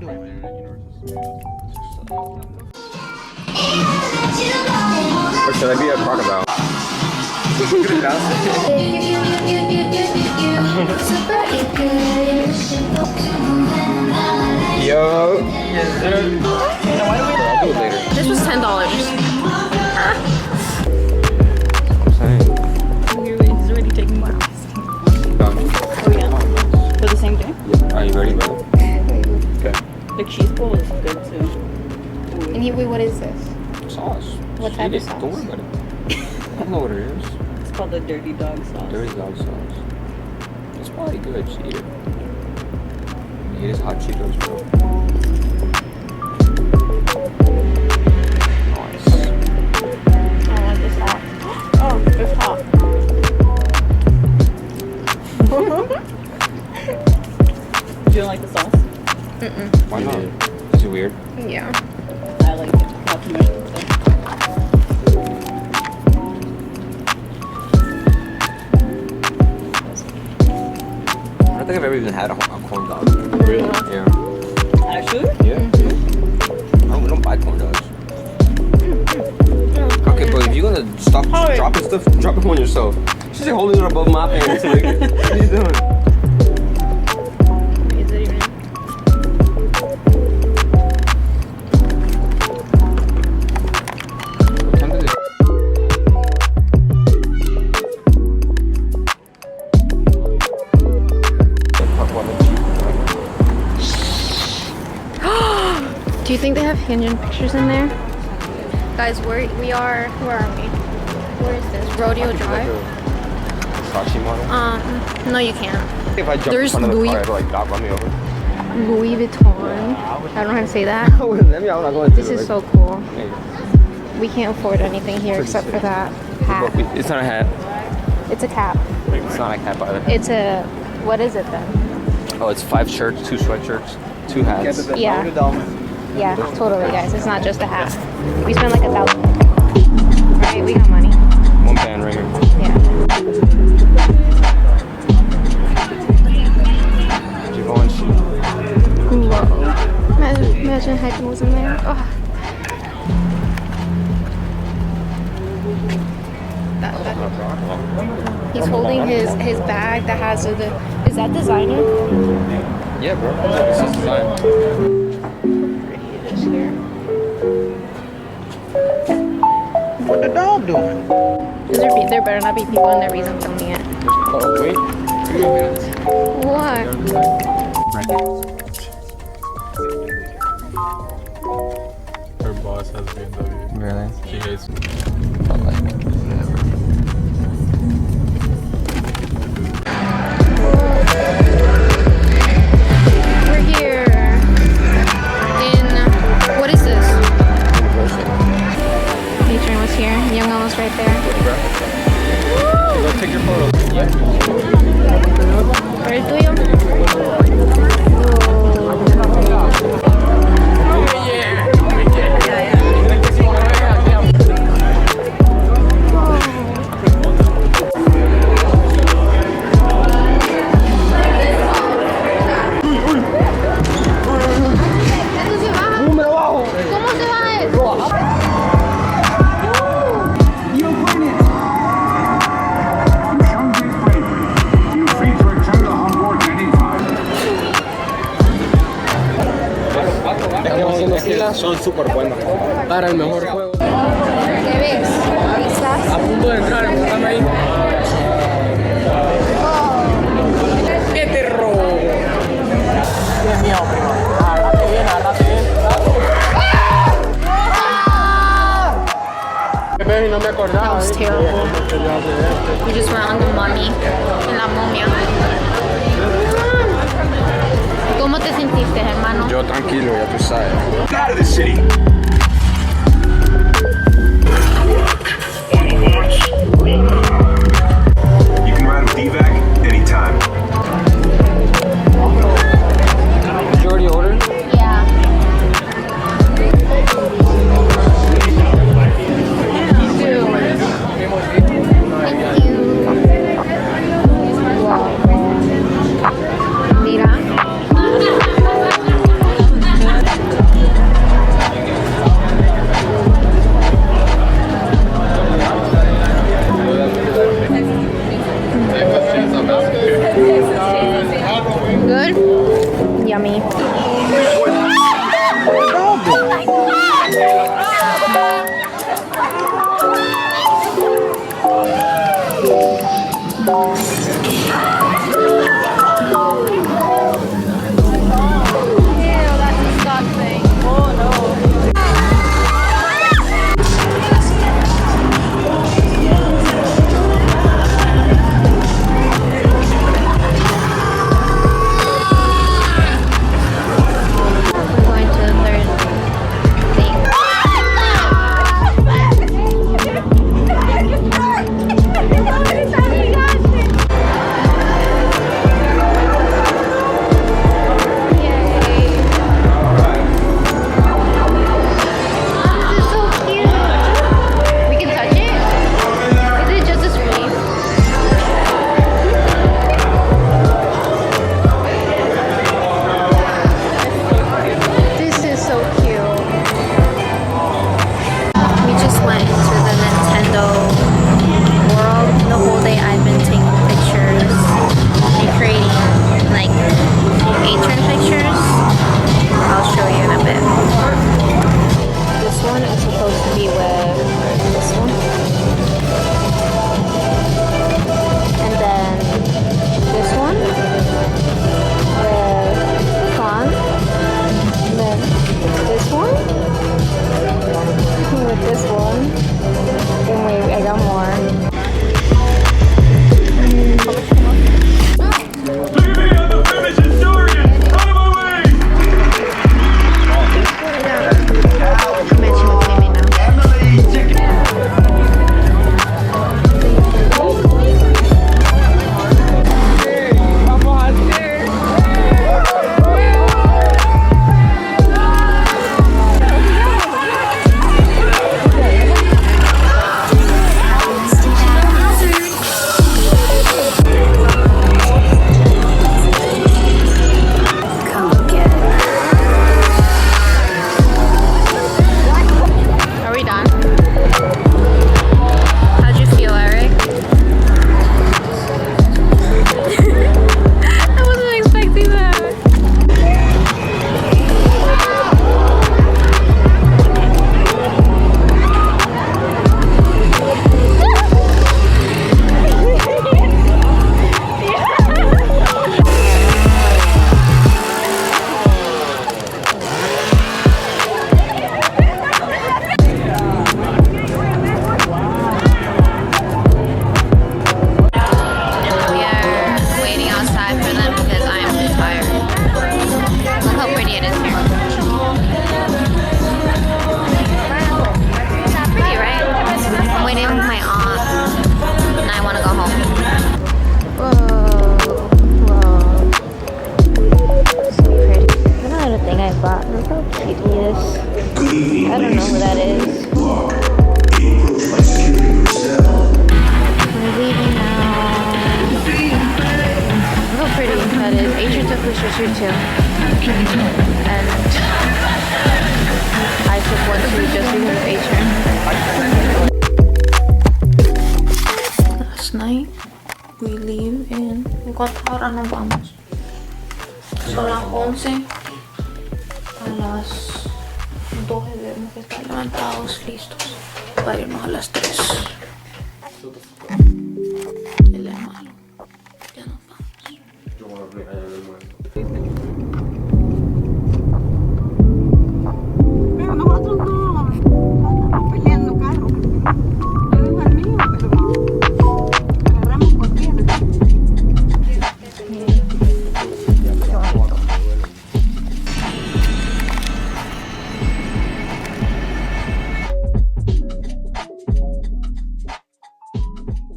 Or should I be a crocodile? Yo. Yes, sir. I'll do it later. This was $10. I'm saying. He's already taking my house. Oh yeah. For the same day? Yeah. Are you ready, bro? Okay. The cheese bowl is good too. And wait, what is this? Sauce. What type of sauce? Don't worry about it. I know what it is. It's called the Dirty Dog sauce. Dirty dog sauce. It's probably good. Just eat it. Eat his hot Cheetos, bro. Nice. I want this hot. Oh, it's hot. Do you like the sauce? Mm-mm. Why not? Is it weird? Yeah. I like it. Not too much. I don't think I've ever even had a corn dog. Really? Yeah. Actually? Yeah. We don't buy corn dogs. Okay, but if you're gonna stop dropping stuff, drop it on yourself. She's like holding it above my pants. Like, what are you doing? Is it even? What time is it? Do you think they have Hinge pictures in there? Guys, where are we? Where is this? Rodeo Drive? Sachi model? No you can't. If I jump There's in front of the Louis- car, it'll like not run me over. Louis Vuitton. I don't know how to say that. This is so cool. We can't afford anything here except for that hat. It's not a hat. It's a cap. It's not a cap either. It's a, what is it then? Oh, it's 5 shirts, 2 sweatshirts, 2 hats. Yeah. Yeah, totally guys. It's not just a hat. We spent like $1,000. Right, we got money. 1 band ringer. Yeah. Givenchy. Whoa. Imagine hiking was in there. Oh. He's holding his bag that has the. Is that designer? Yeah, bro. This is design. Pretty it is here. What the dog doing? There better not be people in there reason filming it. Oh, wait. What? Her boss has BMW. Really? She hates me. Not like it. Whatever. We're here in, what is this? Adrian was here. Young was right there. Go take your photo. ¿Pero el tuyo? ¿Cómo se va eso? Son súper buenos. Para el mejor juego. ¿Qué ves? ¿Estás? A punto de entrar, empújame ahí. ¡Qué terror! Qué miedo, primo. Agárrate bien, agárrate bien. Y no me acordaba. That was terrible. We just went on the mummy. En la momia. ¿Cómo te sentiste, hermano? Yo tranquilo, ya tú sabes. Out of the city. You can ride with evac anytime. Did you already order? Yeah. Thank you. Wow. Mira. BTS. I don't know who that is. We're leaving now. Look how pretty that is. Adrian took pictures here too. And I took one too just because of Adrian. Last night, we leave in... ¿Cuántas horas nos vamos? Son las 11. A las 12 debemos estar levantados, listos para irnos a las 3. El hermano. Ya nos vamos.